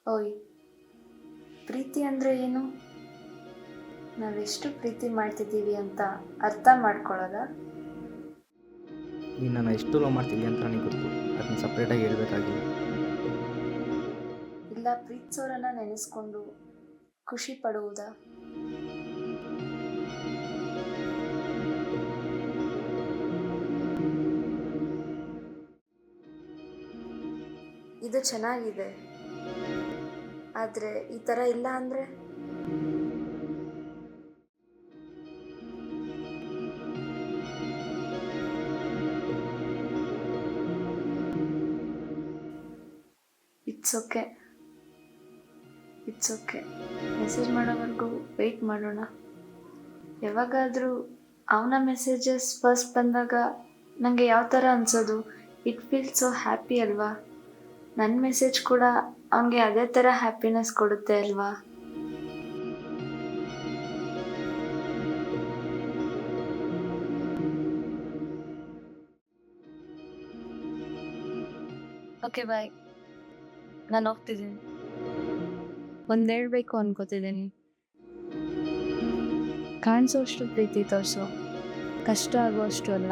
ಓಯ್, ಪ್ರೀತಿ ಅಂದರೆ ಏನು? ನಾವೆಷ್ಟು ಪ್ರೀತಿ ಮಾಡ್ತಿದ್ದೀವಿ ಅಂತ ಅರ್ಥ ಮಾಡ್ಕೊಳ್ಳೋದ? ನೀನು ನನ್ನ ಎಷ್ಟು ಲವ್ ಮಾಡ್ತಿದ್ಯಾ ಅಂತ ನನಗೆ ಗೊತ್ತು. ಅದನ್ನ ಸಪ್ರೇಟಾಗಿ ಹೇಳ್ಬೇಕಾಗಿಲ್ಲ. ಇಲ್ಲ ಪ್ರೀತಿಸೋರನ್ನ ನೆನೆಸ್ಕೊಂಡು ಖುಷಿ ಪಡುವುದಾ? ಇದು ಚೆನ್ನಾಗಿದೆ, ಆದರೆ ಈ ಥರ ಇಲ್ಲ ಅಂದರೆ? It's okay, it's okay. Message ಮಾಡೋವರೆಗೂ ವೆಯ್ಟ್ ಮಾಡೋಣ. ಯಾವಾಗಾದರೂ ಅವನ ಮೆಸೇಜಸ್ ಫಸ್ಟ್ ಬಂದಾಗ ನನಗೆ ಯಾವ ಥರ ಅನಿಸೋದು? ಇಟ್ ಫೀಲ್ ಸೊ ಹ್ಯಾಪಿ ಅಲ್ವಾ? ನನ್ನ ಮೆಸೇಜ್ ಕೂಡ ಅವನಿಗೆ ಅದೇ ಥರ ಹ್ಯಾಪಿನೆಸ್ ಕೊಡುತ್ತೆ ಅಲ್ವಾ? ಓಕೆ ಬಾಯ್, ನಾನು ಹೋಗ್ತಿದ್ದೀನಿ. ಒಂದು ಹೇಳ್ಬೇಕು ಅನ್ಕೋತಿದ್ದೀನಿ. ಕಾಣಿಸೋಷ್ಟು ಪ್ರೀತಿ ತೋರಿಸು, ಕಷ್ಟ ಆಗುವಷ್ಟು ಅಲ್ಲ.